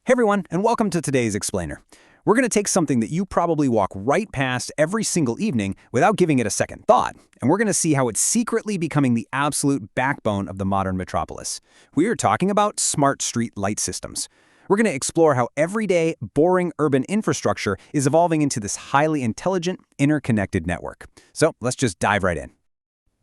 Hey everyone, and welcome to today's Explainer. We're going to take something that you probably walk right past every single evening without giving it a second thought, and we're going to see how it's secretly becoming the absolute backbone of the modern metropolis. We are talking about smart street light systems. We're going to explore how everyday, boring urban infrastructure is evolving into this highly intelligent, interconnected network. So let's just dive right in.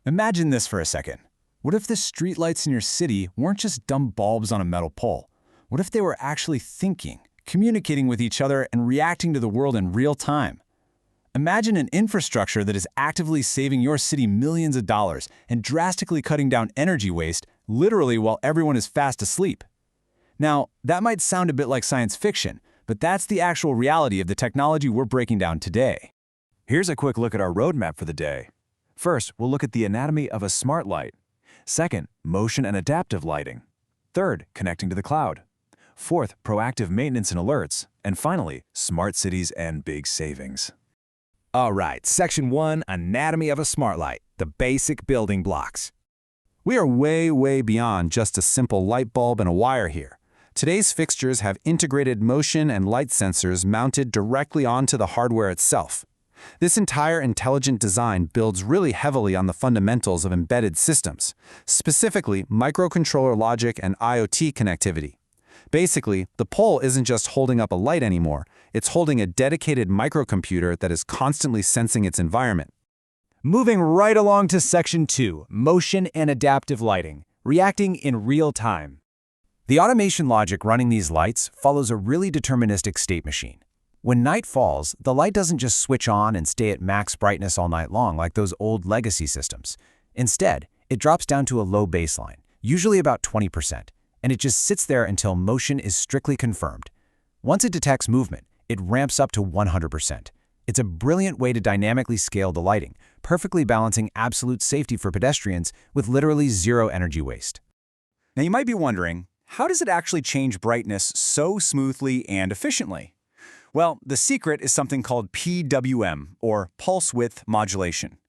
Imagine this for a second. What if the streetlights in your city weren't just dumb bulbs on a metal pole? What if they were actually thinking, communicating with each other, and reacting to the world in real time? Imagine an infrastructure that is actively saving your city millions of dollars and drastically cutting down energy waste, literally while everyone is fast asleep. Now, that might sound a bit like science fiction, but that's the actual reality of the technology we're breaking down today. Here's a quick look at our roadmap for the day. First, we'll look at the anatomy of a smart light. Second, motion and adaptive lighting. Third, connecting to the cloud. Fourth, proactive maintenance and alerts. And finally, smart cities and big savings. All right, Section 1, Anatomy of a Smart Light, the basic building blocks. We are way beyond just a simple light bulb and a wire here. Today's fixtures have integrated motion and light sensors mounted directly onto the hardware itself. This entire intelligent design builds really heavily on the fundamentals of embedded systems, specifically microcontroller logic and IoT connectivity. Basically, the pole isn't just holding up a light anymore, it's holding a dedicated microcomputer that is constantly sensing its environment. Moving right along to Section 2, Motion and Adaptive Lighting, reacting in real time. The automation logic running these lights follows a really deterministic state machine. When night falls, the light doesn't just switch on and stay at max brightness all night long like those old legacy systems. Instead, it drops down to a low baseline, usually about 20%. And it just sits there until motion is strictly confirmed. Once it detects movement, it ramps up to 100%. It's a brilliant way to dynamically scale the lighting, perfectly balancing absolute safety for pedestrians with literally zero energy waste. Now you might be wondering, how does it actually change brightness so smoothly and efficiently? Well, the secret is something called PWM, or pulse width modulation.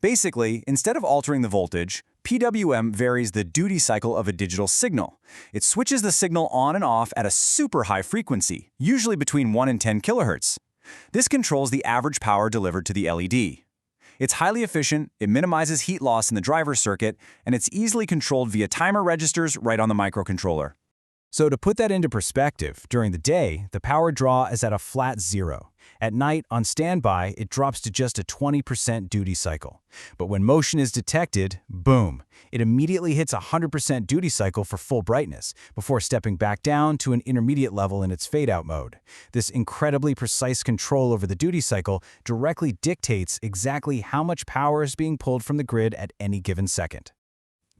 Basically, instead of altering the voltage, PWM varies the duty cycle of a digital signal. It switches the signal on and off at a super high frequency, usually between 1 and 10 kHz. This controls the average power delivered to the LED. It's highly efficient, it minimizes heat loss in the driver's circuit, and it's easily controlled via timer registers right on the microcontroller. So to put that into perspective, during the day, the power draw is at a flat 0. At night, on standby, it drops to just a 20% duty cycle. But when motion is detected, boom, it immediately hits a 100% duty cycle for full brightness, before stepping back down to an intermediate level in its fade-out mode. This incredibly precise control over the duty cycle directly dictates exactly how much power is being pulled from the grid at any given second.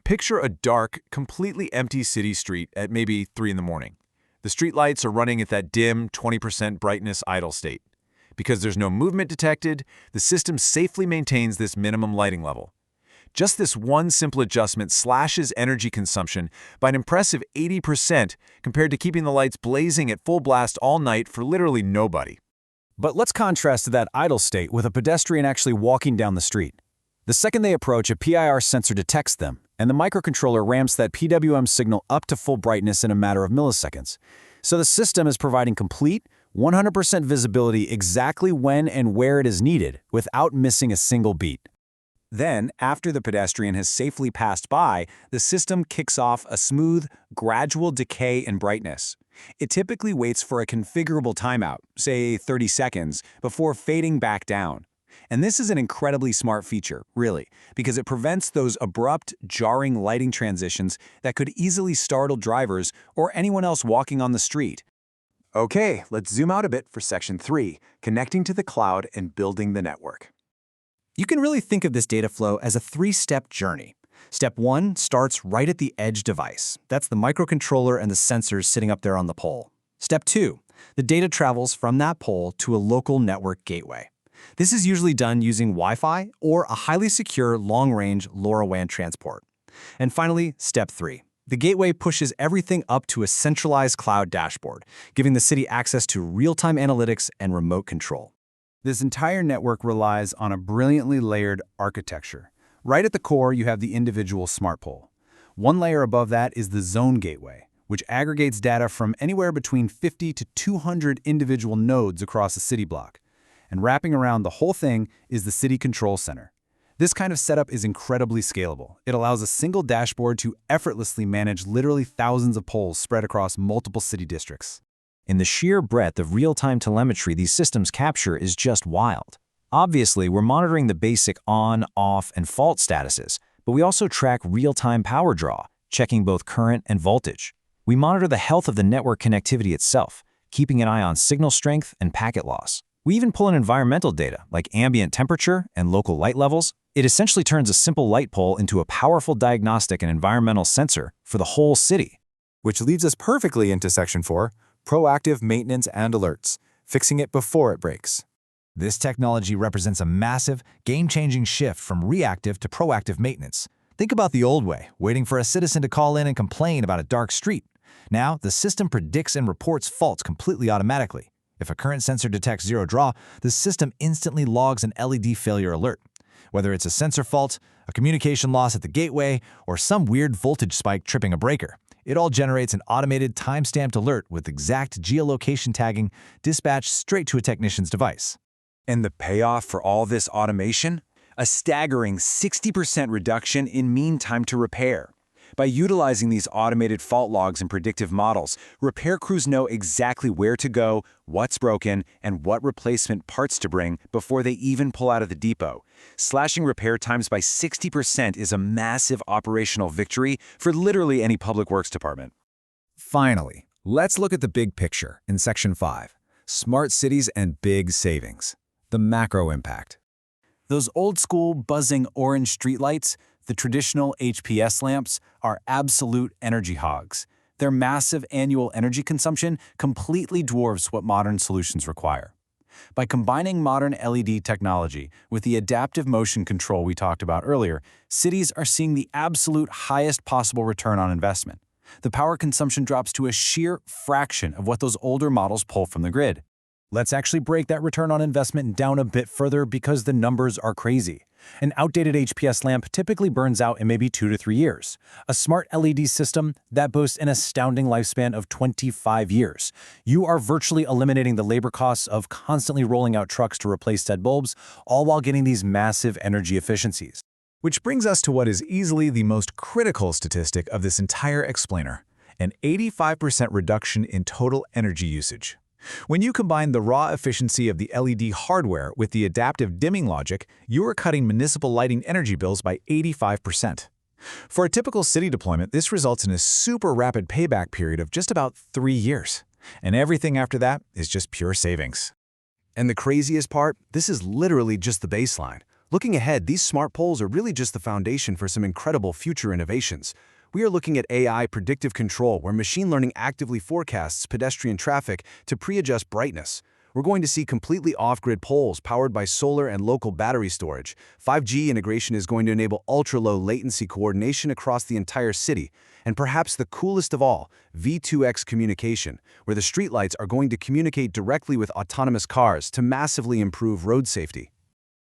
Picture a dark, completely empty city street at maybe 3 in the morning. The streetlights are running at that dim 20% brightness idle state. Because there's no movement detected, the system safely maintains this minimum lighting level. Just this one simple adjustment slashes energy consumption by an impressive 80% compared to keeping the lights blazing at full blast all night for literally nobody. But let's contrast that idle state with a pedestrian actually walking down the street. The second they approach, a PIR sensor detects them, and the microcontroller ramps that PWM signal up to full brightness in a matter of milliseconds. So the system is providing complete, 100% visibility exactly when and where it is needed, without missing a single beat. Then, after the pedestrian has safely passed by, the system kicks off a smooth, gradual decay in brightness. It typically waits for a configurable timeout, say 30 seconds, before fading back down. And this is an incredibly smart feature, really, because it prevents those abrupt, jarring lighting transitions that could easily startle drivers or anyone else walking on the street. Okay, let's zoom out a bit for Section 3, connecting to the cloud and building the network. You can really think of this data flow as a 3-step journey. Step 1 starts right at the edge device. That's the microcontroller and the sensors sitting up there on the pole. Step 2, the data travels from that pole to a local network gateway. This is usually done using Wi-Fi or a highly secure long-range LoRaWAN transport. And finally, Step 3. The gateway pushes everything up to a centralized cloud dashboard, giving the city access to real-time analytics and remote control. This entire network relies on a brilliantly layered architecture. Right at the core, you have the individual smart pole. One layer above that is the zone gateway, which aggregates data from anywhere between 50 to 200 individual nodes across a city block. And wrapping around the whole thing is the City Control Center. This kind of setup is incredibly scalable. It allows a single dashboard to effortlessly manage literally thousands of poles spread across multiple city districts. And the sheer breadth of real-time telemetry these systems capture is just wild. Obviously, we're monitoring the basic on, off, and fault statuses, but we also track real-time power draw, checking both current and voltage. We monitor the health of the network connectivity itself, keeping an eye on signal strength and packet loss. We even pull in environmental data, like ambient temperature and local light levels. It essentially turns a simple light pole into a powerful diagnostic and environmental sensor for the whole city. Which leads us perfectly into Section 4, proactive maintenance and alerts, fixing it before it breaks. This technology represents a massive, game-changing shift from reactive to proactive maintenance. Think about the old way, waiting for a citizen to call in and complain about a dark street. Now, the system predicts and reports faults completely automatically. If a current sensor detects zero draw, the system instantly logs an LED failure alert. Whether it's a sensor fault, a communication loss at the gateway, or some weird voltage spike tripping a breaker, it all generates an automated time-stamped alert with exact geolocation tagging dispatched straight to a technician's device. And the payoff for all this automation? A staggering 60% reduction in mean time to repair. By utilizing these automated fault logs and predictive models, repair crews know exactly where to go, what's broken, and what replacement parts to bring before they even pull out of the depot. Slashing repair times by 60% is a massive operational victory for literally any public works department. Finally, let's look at the big picture in Section 5, Smart Cities and Big Savings. The macro impact. Those old-school, buzzing orange streetlights, the traditional HPS lamps, are absolute energy hogs. Their massive annual energy consumption completely dwarfs what modern solutions require. By combining modern LED technology with the adaptive motion control we talked about earlier, cities are seeing the absolute highest possible return on investment. The power consumption drops to a sheer fraction of what those older models pull from the grid. Let's actually break that return on investment down a bit further because the numbers are crazy. An outdated HPS lamp typically burns out in maybe 2 to 3 years. A smart LED system that boasts an astounding lifespan of 25 years. You are virtually eliminating the labor costs of constantly rolling out trucks to replace dead bulbs, all while getting these massive energy efficiencies. Which brings us to what is easily the most critical statistic of this entire explainer, an 85% reduction in total energy usage. When you combine the raw efficiency of the LED hardware with the adaptive dimming logic, you are cutting municipal lighting energy bills by 85%. For a typical city deployment, this results in a super rapid payback period of just about 3 years. And everything after that is just pure savings. And the craziest part, this is literally just the baseline. Looking ahead, these smart poles are really just the foundation for some incredible future innovations. We are looking at AI predictive control, where machine learning actively forecasts pedestrian traffic to pre-adjust brightness. We're going to see completely off-grid poles powered by solar and local battery storage. 5G integration is going to enable ultra-low latency coordination across the entire city. And perhaps the coolest of all, V2X communication, where the streetlights are going to communicate directly with autonomous cars to massively improve road safety.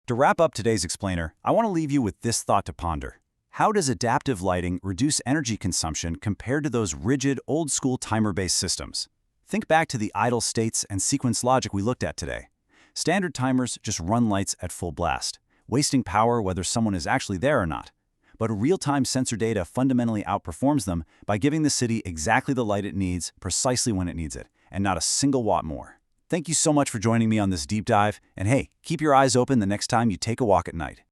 To wrap up today's explainer, I want to leave you with this thought to ponder. How does adaptive lighting reduce energy consumption compared to those rigid, old-school timer-based systems? Think back to the idle states and sequence logic we looked at today. Standard timers just run lights at full blast, wasting power whether someone is actually there or not. But real-time sensor data fundamentally outperforms them by giving the city exactly the light it needs, precisely when it needs it, and not a single watt more. Thank you so much for joining me on this deep dive, and hey, keep your eyes open the next time you take a walk at night.